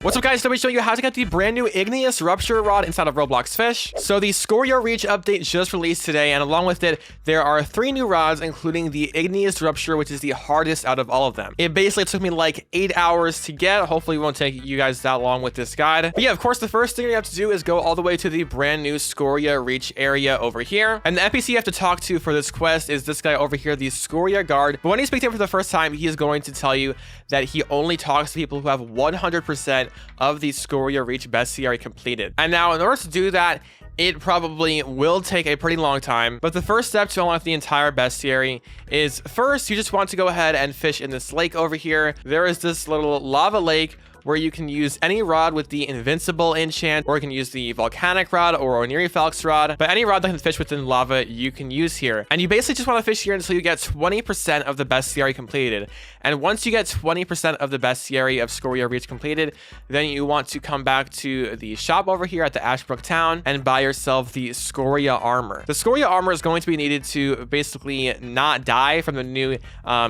What's up, guys? Today we're showing you how to get the brand new Igneous Rupturer Rod inside of Roblox Fish. So the Scoria Reach update just released today, and along with it, there are 3 new rods, including the Igneous Rupturer, which is the hardest out of all of them. It basically took me like 8 hours to get. Hopefully it won't take you guys that long with this guide. But yeah, of course, the first thing you have to do is go all the way to the brand new Scoria Reach area over here. And the NPC you have to talk to for this quest is this guy over here, the Scoria Guard. But when you speak to him for the first time, he is going to tell you that he only talks to people who have 100% of the Scoria Reach bestiary completed. And now in order to do that, it probably will take a pretty long time, but the first step to unlock the entire bestiary is first you just want to go ahead and fish in this lake over here. There is this little lava lake where you can use any rod with the invincible enchant, or you can use the volcanic rod or Onirifalx rod, but any rod that can fish within lava you can use here. And you basically just want to fish here until you get 20% of the bestiary completed. And once you get 20% of the bestiary of Scoria Reach completed, then you want to come back to the shop over here at the Ashbrook town and buy yourself the Scoria armor. The Scoria armor is going to be needed to basically not die from the new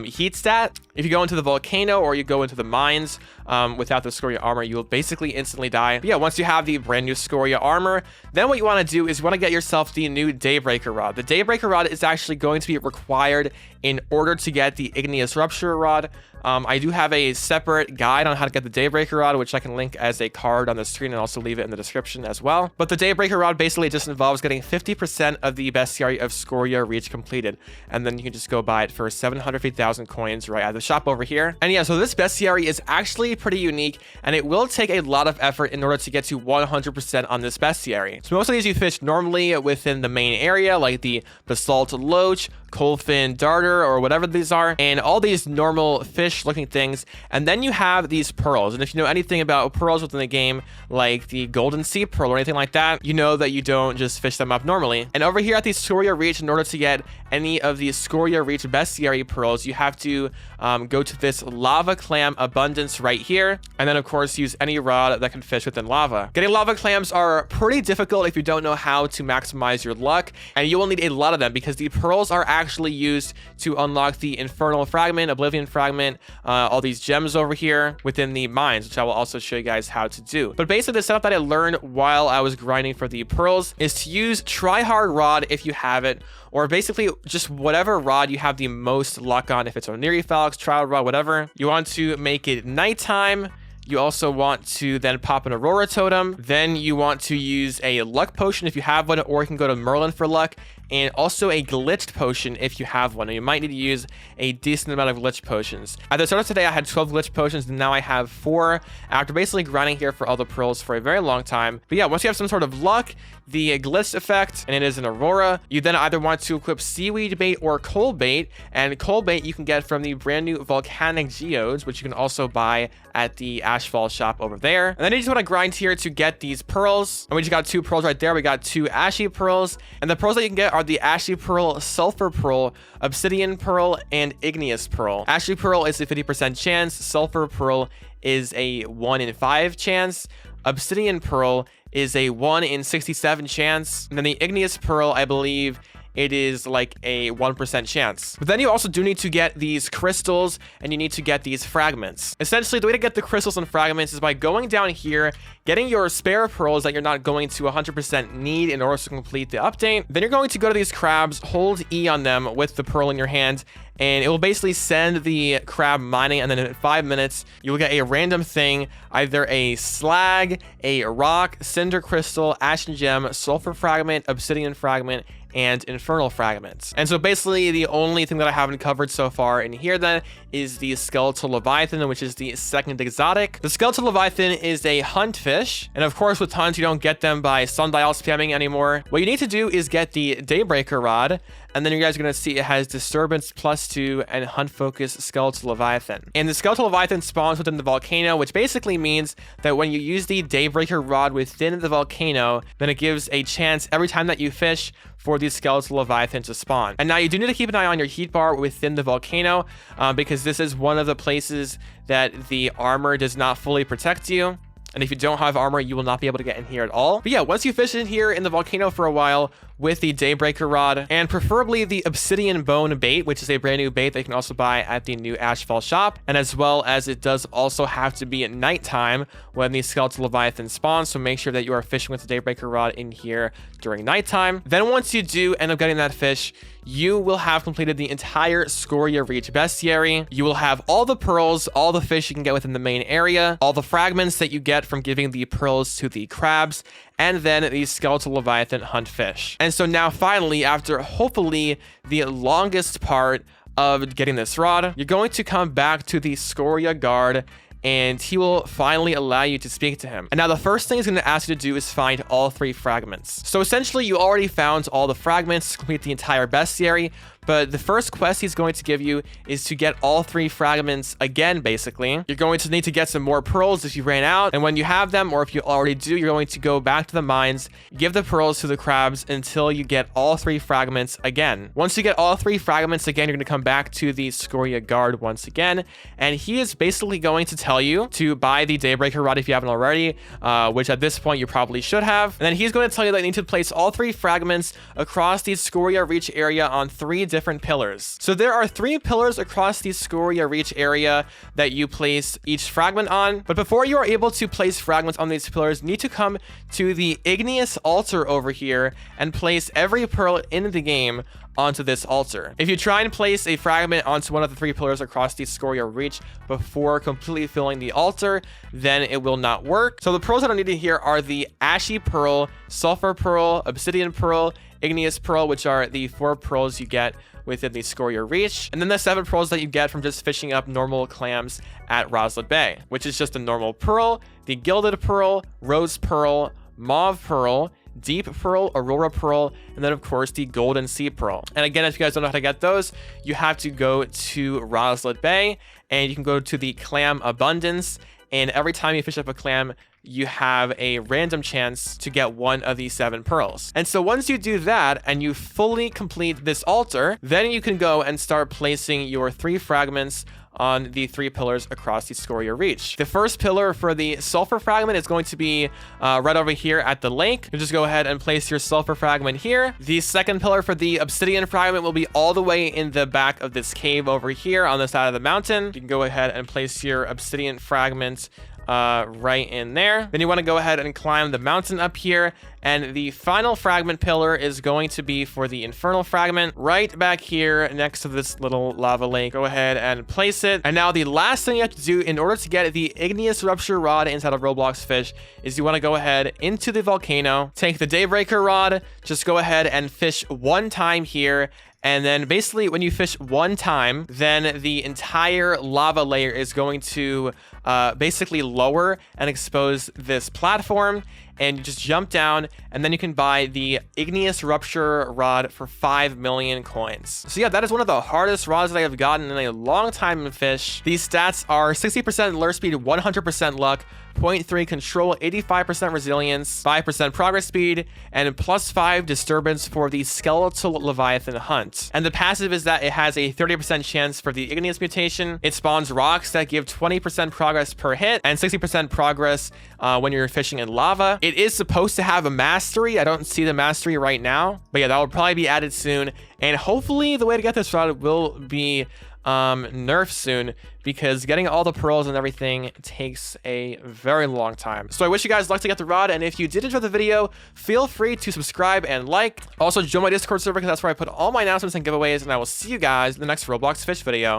heat stat. If you go into the volcano or you go into the mines without the Scoria armor, you will basically instantly die. But yeah, once you have the brand new Scoria armor, then what you want to do is you want to get yourself the new Daybreaker Rod. The Daybreaker Rod is actually going to be required in order to get the Igneous Rupturer Rod. I do have a separate guide on how to get the Daybreaker Rod, which I can link as a card on the screen and also leave it in the description as well. But the Daybreaker Rod basically just involves getting 50% of the bestiary of Scoria Reach completed. And then you can just go buy it for 750,000 coins right at the shop over here. And yeah, so this bestiary is actually pretty unique, and it will take a lot of effort in order to get to 100% on this bestiary. So most of these you fish normally within the main area, like the Basalt Loach, Coalfin Darter, or whatever these are, and all these normal fish looking things. And then you have these pearls, and if you know anything about pearls within the game, like the Golden Sea Pearl or anything like that, you know that you don't just fish them up normally. And over here at the Scoria Reach, in order to get any of the Scoria Reach bestiary pearls, you have to go to this lava clam abundance right here, and then of course use any rod that can fish within lava. Getting lava clams are pretty difficult if you don't know how to maximize your luck, and you will need a lot of them because the pearls are actually used to unlock the Infernal Fragment, Oblivion Fragment, all these gems over here within the mines, which I will also show you guys how to do. But basically the setup that I learned while I was grinding for the pearls is to use Tryhard Rod if you have it, or basically just whatever rod you have the most luck on. If it's Onirifalx, Trial Rod, whatever. You want to make it nighttime. You also want to then pop an Aurora Totem. Then you want to use a luck potion if you have one, or you can go to Merlin for luck, and also a glitched potion if you have one. And you might need to use a decent amount of glitch potions. At the start of today, I had 12 glitch potions, and now I have 4 after basically grinding here for all the pearls for a very long time. But yeah, once you have some sort of luck, the glitch effect, and it is an Aurora, you then either want to equip Seaweed Bait or Coal Bait, and Coal Bait you can get from the brand new Volcanic Geodes, which you can also buy at the Ashfall shop over there. And then you just want to grind here to get these pearls, and we just got 2 pearls right there. We got 2 Ashy Pearls, and the pearls that you can get are the Ashy Pearl, Sulfur Pearl, Obsidian Pearl, and Igneous Pearl. Ashy Pearl is a 50% chance, Sulfur Pearl is a 1 in 5 chance, Obsidian Pearl is a 1 in 67 chance, and then the Igneous Pearl, I believe, it is like a 1% chance. But then you also do need to get these crystals, and you need to get these fragments. Essentially, the way to get the crystals and fragments is by going down here, getting your spare pearls that you're not going to 100% need in order to complete the update. Then you're going to go to these crabs, hold E on them with the pearl in your hand, and it will basically send the crab mining, and then in 5 minutes, you will get a random thing, either a slag, a rock, cinder crystal, ashen gem, sulfur fragment, obsidian fragment, and infernal fragments. And so basically the only thing that I haven't covered so far in here then is the skeletal leviathan, which is the second exotic. The skeletal leviathan is a hunt fish, and of course with hunts you don't get them by sundial spamming anymore. What you need to do is get the Daybreaker Rod, and then you guys are going to see it has disturbance +2 and hunt focus skeletal leviathan. And the skeletal leviathan spawns within the volcano, which basically means that when you use the Daybreaker Rod within the volcano, then it gives a chance every time that you fish for these skeletal leviathan to spawn. And now you do need to keep an eye on your heat bar within the volcano, because this is one of the places that the armor does not fully protect you. And if you don't have armor, you will not be able to get in here at all. But yeah, once you fish in here in the volcano for a while with the Daybreaker Rod, and preferably the Obsidian Bone bait, which is a brand new bait that you can also buy at the new Ashfall shop. And as well as it does also have to be at nighttime when the Skeletal Leviathan spawns. So make sure that you are fishing with the Daybreaker Rod in here during nighttime. Then once you do end up getting that fish, you will have completed the entire Scoria Reach bestiary. You will have all the pearls, all the fish you can get within the main area, all the fragments that you get from giving the pearls to the crabs, and then the Skeletal Leviathan hunt fish. And so now finally, after hopefully the longest part of getting this rod, you're going to come back to the Scoria guard, and he will finally allow you to speak to him. And now the first thing he's going to ask you to do is find all 3 fragments. So essentially you already found all the fragments to complete the entire bestiary, but the first quest he's going to give you is to get all 3 fragments again, basically. You're going to need to get some more pearls if you ran out, and when you have them, or if you already do, you're going to go back to the mines, give the pearls to the crabs until you get all 3 fragments again. Once you get all 3 fragments again, you're going to come back to the Scoria guard once again, and he is basically going to tell you to buy the Daybreaker Rod if you haven't already, which at this point you probably should have. And then he's going to tell you that you need to place all 3 fragments across the Scoria Reach area on 3 different pillars. So there are 3 pillars across the Scoria Reach area that you place each fragment on. But before you are able to place fragments on these pillars, you need to come to the igneous altar over here and place every pearl in the game onto this altar. If you try and place a fragment onto one of the 3 pillars across the Scoria Reach before completely filling the altar, then it will not work. So the pearls that are needed here are the Ashy Pearl, Sulfur Pearl, Obsidian Pearl, Igneous Pearl, which are the 4 pearls you get within the Scoria Reach, and then the 7 pearls that you get from just fishing up normal clams at Roslet Bay, which is just a normal pearl, the Gilded Pearl, Rose Pearl, Mauve Pearl, Deep Pearl, Aurora Pearl, and then of course the Golden Sea Pearl. And again, if you guys don't know how to get those, you have to go to Roslet Bay, and you can go to the Clam Abundance, and every time you fish up a clam, you have a random chance to get one of these 7 pearls. And so once you do that and you fully complete this altar, then you can go and start placing your 3 fragments on the 3 pillars across the Scoria Reach. The first pillar for the sulfur fragment is going to be right over here at the lake. You just go ahead and place your sulfur fragment here. The second pillar for the obsidian fragment will be all the way in the back of this cave over here on the side of the mountain. You can go ahead and place your obsidian fragment right in there. Then you want to go ahead and climb the mountain up here, and the final fragment pillar is going to be for the infernal fragment right back here next to this little lava lake. Go ahead and place it. And now the last thing you have to do in order to get the igneous rupture rod inside of Roblox Fish is you want to go ahead into the volcano, take the Daybreaker Rod, just go ahead and fish 1 time here. And then basically when you fish 1 time, then the entire lava layer is going to basically lower and expose this platform, and you just jump down, and then you can buy the Igneous Rupture Rod for 5 million coins. So yeah, that is one of the hardest rods that I have gotten in a long time in Fish. These stats are 60% lure speed, 100% luck, 0.3 control, 85% resilience, 5% progress speed, and +5 disturbance for the Skeletal Leviathan hunt. And the passive is that it has a 30% chance for the Igneous mutation. It spawns rocks that give 20% progress per hit and 60% progress when you're fishing in lava. It is supposed to have a mastery. I don't see the mastery right now, but yeah, that will probably be added soon. And hopefully the way to get this rod will be nerfed soon, because getting all the pearls and everything takes a very long time. So I wish you guys luck to get the rod, and if you did enjoy the video, feel free to subscribe and like. Also join my Discord server, because that's where I put all my announcements and giveaways, and I will see you guys in the next Roblox Fish video.